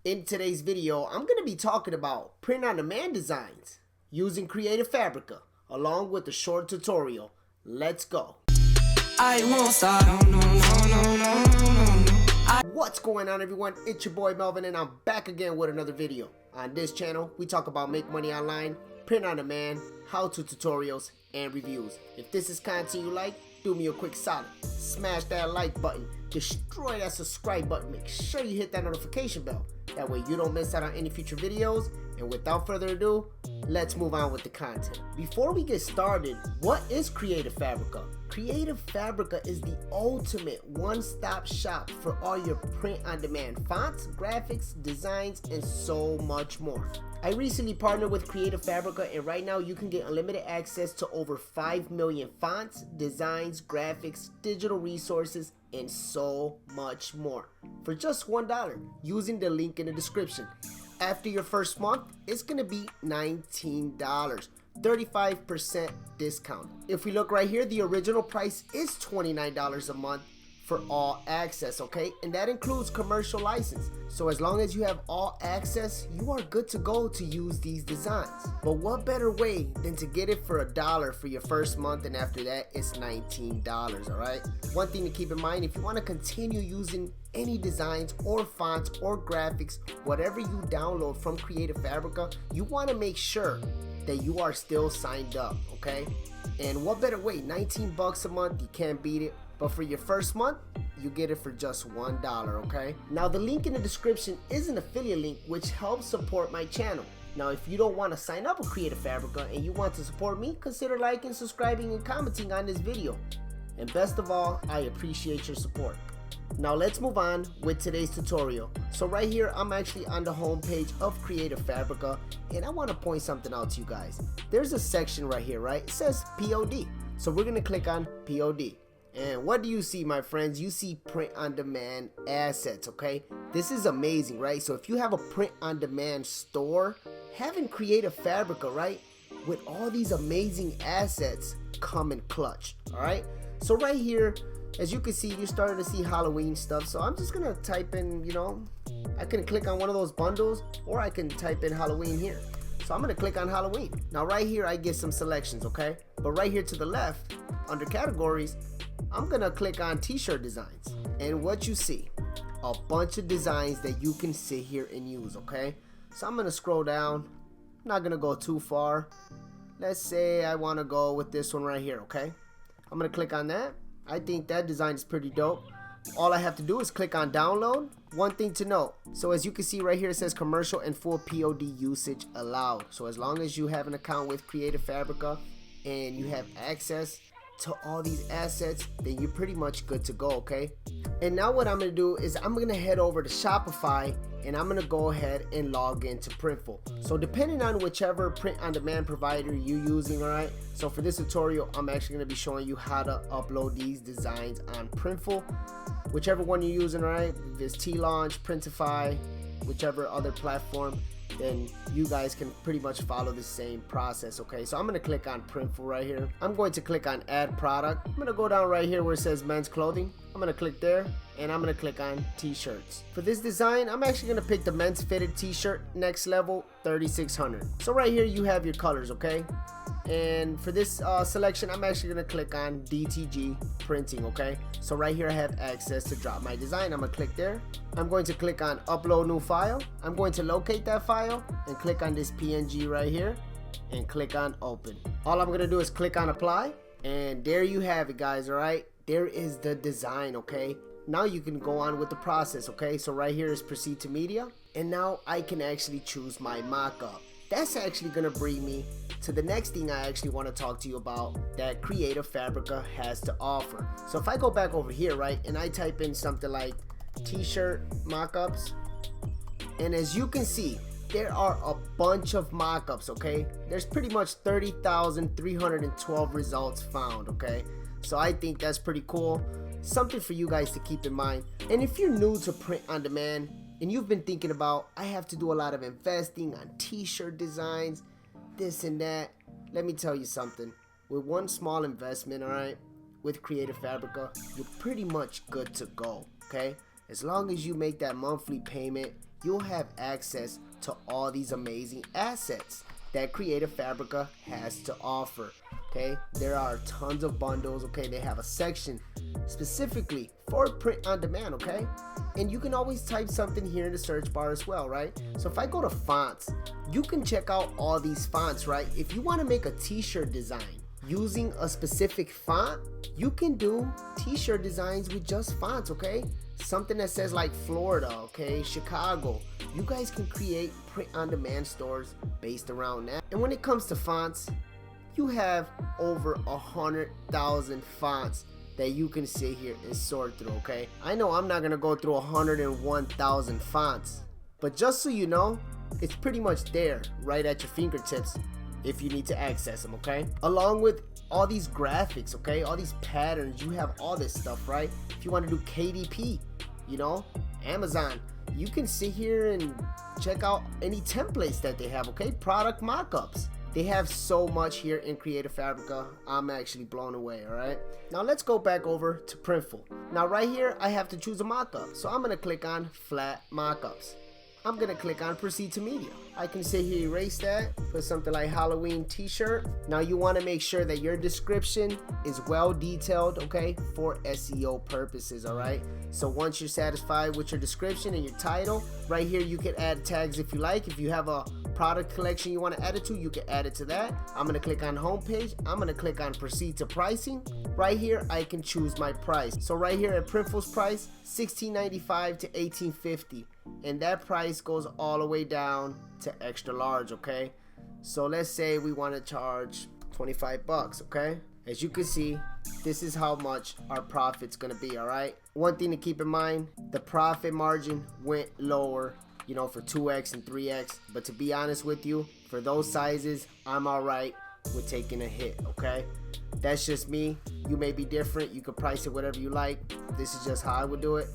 In today's video, I'm going to be talking about print-on-demand designs using Creative Fabrica, along with a short tutorial. Let's go. I won't stop. No. What's going on, everyone? It's your boy Melvin, and I'm back again with another video. On this channel, we talk about make money online, print-on-demand, how-to tutorials, and reviews. If this is content you like, do me a quick solid. Smash that like button, destroy that subscribe button, make sure you hit that notification bell. That way you don't miss out on any future videos. And without further ado, let's move on with the content. Before we get started, what is Creative Fabrica? Creative Fabrica is the ultimate one-stop shop for all your print-on-demand fonts, graphics, designs, and so much more. I recently partnered with Creative Fabrica, and right now you can get unlimited access to over 5 million fonts, designs, graphics, digital resources, and so much more for just $1 using the link in the description. After your first month, it's gonna be $19, 35% discount. If we look right here, the original price is $29 a month for all access, okay? And that includes commercial license. So as long as you have all access, you are good to go to use these designs. But what better way than to get it for $1 for your first month, and after that it's $19, all right? One thing to keep in mind, if you want to continue using any designs or fonts or graphics, whatever you download from Creative Fabrica, you want to make sure that you are still signed up, okay? And what better way? 19 bucks a month, you can't beat it. But for your first month, you get it for just $1, okay? Now the link in the description is an affiliate link which helps support my channel. Now if you don't want to sign up with Creative Fabrica and you want to support me, consider liking, subscribing, and commenting on this video. And best of all, I appreciate your support. Now let's move on with today's tutorial. So right here, I'm actually on the home page of Creative Fabrica, and I want to point something out to you guys. There's a section right here, right? It says POD. So we're going to click on POD. And what do you see, my friends? You see print-on-demand assets, okay? This is amazing, right? So if you have a print-on-demand store, having Creative Fabrica, right, with all these amazing assets come in clutch, all right? So right here, as you can see, you're starting to see Halloween stuff. So I'm just gonna type in, I can click on one of those bundles, or I can type in Halloween here. So I'm gonna click on Halloween. Now right here, I get some selections, okay? But right here to the left, under categories, I'm gonna click on t-shirt designs, and what you see, a bunch of designs that you can sit here and use, okay? So I'm gonna scroll down. I'm not gonna go too far. Let's say I wanna go with this one right here, okay? I'm gonna click on that. I think that design is pretty dope. All I have to do is click on download. One thing to note, so as you can see right here, it says commercial and full POD usage allowed. So as long as you have an account with Creative Fabrica and you have access to all these assets, then you're pretty much good to go, okay? And now what I'm gonna do is I'm gonna head over to Shopify, and I'm gonna go ahead and log into Printful. So depending on whichever print-on-demand provider you're using, all right? So for this tutorial, I'm actually gonna be showing you how to upload these designs on Printful. Whichever one you're using, all right? If it's T-Launch, Printify, whichever other platform, then you guys can pretty much follow the same process, okay? So I'm gonna click on Printful right here. I'm going to click on Add Product. I'm gonna go down right here where it says Men's Clothing. I'm gonna click there, and I'm gonna click on T-shirts. For this design, I'm actually gonna pick the men's fitted T-shirt, next level, 3600. So right here you have your colors, okay? And for this selection, I'm actually gonna click on DTG printing, okay? So right here I have access to drop my design. I'm gonna click there. I'm going to click on upload new file. I'm going to locate that file and click on this PNG right here and click on open. All I'm gonna do is click on apply, and there you have it, guys, all right? There is the design, okay? Now you can go on with the process, okay? So right here is proceed to media, and now I can actually choose my mockup. That's actually gonna bring me to the next thing I actually want to talk to you about that Creative Fabrica has to offer. So if I go back over here, right, and I type in something like t-shirt mockups, and as you can see, there are a bunch of mockups, okay? There's pretty much 30,312 results found, okay? So I think that's pretty cool. Something for you guys to keep in mind. And if you're new to print on demand and you've been thinking about, I have to do a lot of investing on t-shirt designs, this and that, let me tell you something. With one small investment, all right, with Creative Fabrica, you're pretty much good to go, okay? As long as you make that monthly payment, you'll have access to all these amazing assets that Creative Fabrica has to offer. Okay, there are tons of bundles. Okay, they have a section specifically for print on demand. Okay, and you can always type something here in the search bar as well, right? So if I go to fonts, you can check out all these fonts, right? If you want to make a t-shirt design using a specific font, you can do t-shirt designs with just fonts. Okay, something that says like Florida, okay, Chicago. You guys can create print on demand stores based around that. And when it comes to fonts, you have over 100,000 fonts that you can sit here and sort through. Okay, I know I'm not gonna go through 101,000 fonts, but just so you know, it's pretty much there right at your fingertips if you need to access them. Okay, along with all these graphics, okay, all these patterns, you have all this stuff, right? If you want to do KDP, you know, Amazon, you can sit here and check out any templates that they have. Okay, product mockups. They have so much here in Creative Fabrica. I'm actually blown away. All right, now let's go back over to Printful. Now right here I have to choose a mockup, so I'm gonna click on flat mockups. I'm gonna click on proceed to media. I can sit here, erase that, put something like Halloween t-shirt. Now you want to make sure that your description is well detailed, okay, for SEO purposes. All right, so once you're satisfied with your description and your title, right here you can add tags if you like. If you have a product collection you want to add it to, you can add it to that. I'm going to click on homepage. I'm going to click on proceed to pricing. Right here I can choose my price. So right here at Printful's price, $16.95 to $18.50, and that price goes all the way down to extra large. Okay, so let's say we want to charge 25 bucks. Okay, as you can see, this is how much our profit's gonna be. All right, one thing to keep in mind, the profit margin went lower, you know, for 2x and 3x, but to be honest with you, for those sizes, I'm all right with taking a hit. Okay, that's just me. You may be different. You could price it whatever you like. This is just how I would do it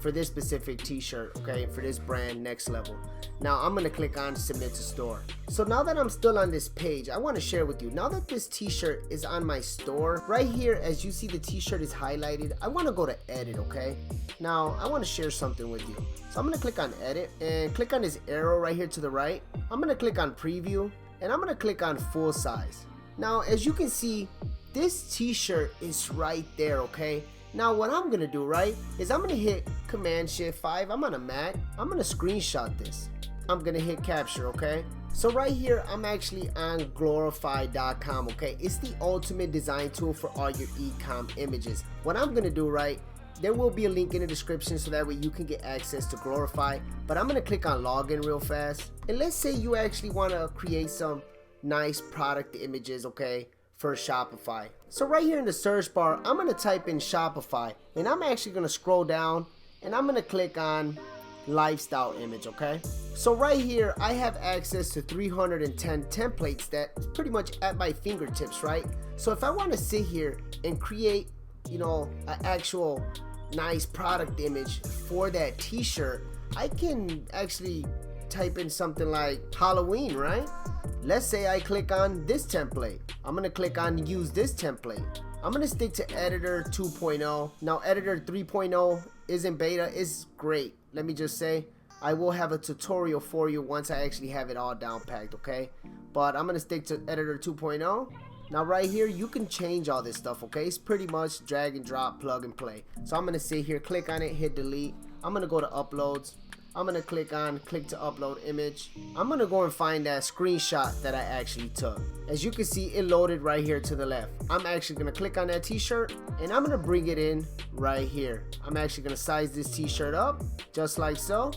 for this specific t-shirt, okay, for this brand, Next Level. Now I'm gonna click on submit to store. So now that I'm still on this page, I want to share with you, now that this t-shirt is on my store, right here as you see the t-shirt is highlighted, I want to go to edit. Okay, now I want to share something with you, so I'm gonna click on edit and click on this arrow right here to the right. I'm gonna click on preview and I'm gonna click on full size. Now as you can see, this t-shirt is right there. Okay, now what I'm gonna do, right, is I'm gonna hit Command Shift 5. I'm on a Mac. I'm gonna screenshot this. I'm gonna hit capture. Okay, so right here I'm actually on glorify.com. okay, it's the ultimate design tool for all your e-com images. What I'm gonna do, right, there will be a link in the description so that way you can get access to Glorify, but I'm gonna click on login real fast. And let's say you actually want to create some nice product images, okay, for Shopify. So right here in the search bar, I'm gonna type in Shopify, and I'm actually gonna scroll down and I'm gonna click on lifestyle image. Okay, so right here I have access to 310 templates that's pretty much at my fingertips, right? So if I want to sit here and create, you know, an actual nice product image for that t-shirt, I can actually type in something like Halloween, right? Let's say I click on this template. I'm gonna click on use this template. I'm gonna stick to editor 2.0. Now editor 3.0 is in beta. It's great. Let me just say, I will have a tutorial for you once I actually have it all down packed. Okay, but I'm gonna stick to editor 2.0. Now right here you can change all this stuff. Okay, it's pretty much drag and drop, plug and play. So I'm gonna sit here, click on it, hit delete. I'm gonna go to uploads. I'm gonna click to upload image. I'm gonna go and find that screenshot that I actually took. As you can see, it loaded right here to the left. I'm actually gonna click on that t-shirt and I'm gonna bring it in right here. I'm actually gonna size this t-shirt up just like so.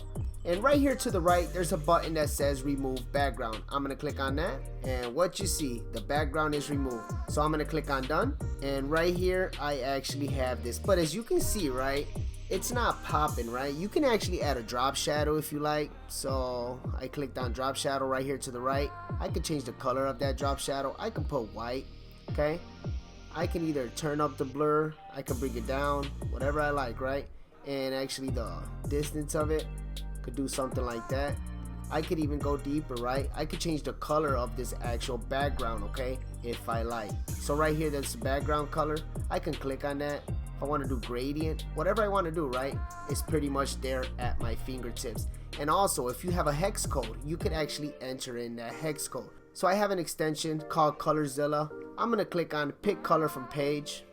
And right here to the right, there's a button that says remove background. I'm gonna click on that, and what you see, the background is removed. So I'm gonna click on done, and right here I actually have this. But as you can see, right, it's not popping, right? You can actually add a drop shadow if you like. So I clicked on drop shadow right here to the right. I can change the color of that drop shadow. I can put white. Okay, I can either turn up the blur, I can bring it down, whatever I like, right? And actually the distance of it, could do something like that. I could even go deeper, right? I could change the color of this actual background, okay, if I like. So right here, there's the background color. I can click on that. If I want to do gradient, whatever I want to do, right, it's pretty much there at my fingertips. And also, if you have a hex code, you can actually enter in that hex code. So I have an extension called Colorzilla. I'm gonna click on pick color from page.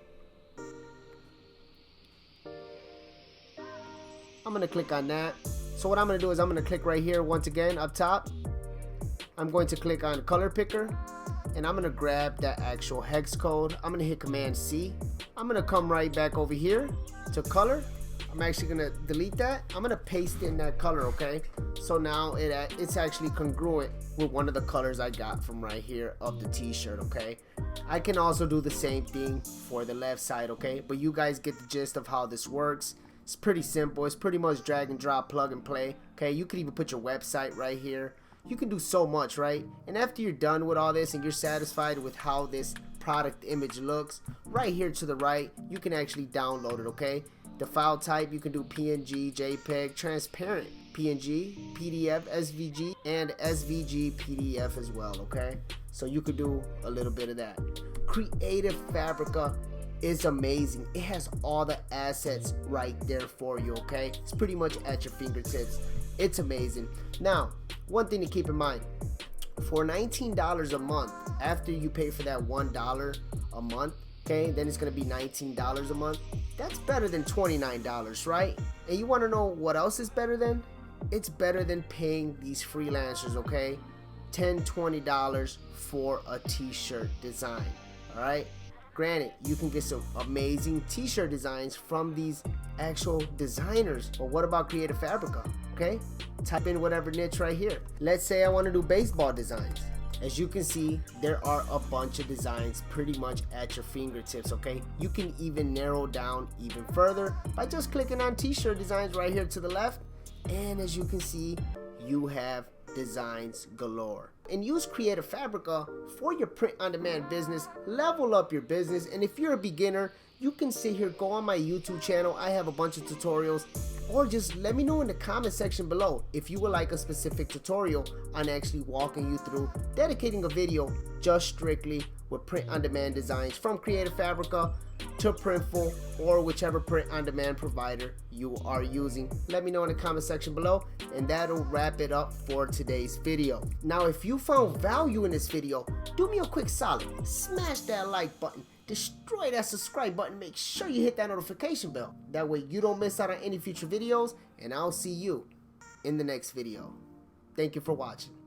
I'm gonna click on that. So what I'm gonna do is I'm gonna click right here once again up top. I'm going to click on color picker and I'm gonna grab that actual hex code. I'm gonna hit Command C. I'm gonna come right back over here to color. I'm actually gonna delete that. I'm gonna paste in that color, okay? So now it's actually congruent with one of the colors I got from right here of the t-shirt, okay? I can also do the same thing for the left side, okay? But you guys get the gist of how this works. It's pretty simple. It's pretty much drag and drop, plug and play, okay? You could even put your website right here. You can do so much, right? And after you're done with all this and you're satisfied with how this product image looks, right here to the right, you can actually download it, okay? The file type, you can do PNG, JPEG, transparent, PNG, PDF, SVG, and SVG PDF as well, okay? So you could do a little bit of that. Creative Fabrica is amazing. It has all the assets right there for you, okay? It's pretty much at your fingertips. It's amazing. Now, one thing to keep in mind, for $19 a month, after you pay for that $1 a month, okay, then it's gonna be $19 a month. That's better than $29, right? And you wanna know what else is better than? It's better than paying these freelancers, okay? $10, $20 for a t-shirt design, all right? Granted, you can get some amazing t-shirt designs from these actual designers, but what about Creative Fabrica, okay? Type in whatever niche right here. Let's say I wanna do baseball designs. As you can see, there are a bunch of designs pretty much at your fingertips, okay? You can even narrow down even further by just clicking on t-shirt designs right here to the left. And as you can see, you have designs galore. And use Creative Fabrica for your print-on-demand business. Level up your business. And if you're a beginner, you can sit here, go on my YouTube channel. I have a bunch of tutorials. Or just let me know in the comment section below if you would like a specific tutorial on actually walking you through dedicating a video just strictly with print-on-demand designs from Creative Fabrica to Printful or whichever print-on-demand provider you are using. Let me know in the comment section below, and that'll wrap it up for today's video. Now, if you found value in this video, do me a quick solid. Smash that like button. Destroy that subscribe button. Make sure you hit that notification bell. That way you don't miss out on any future videos, and I'll see you in the next video. Thank you for watching.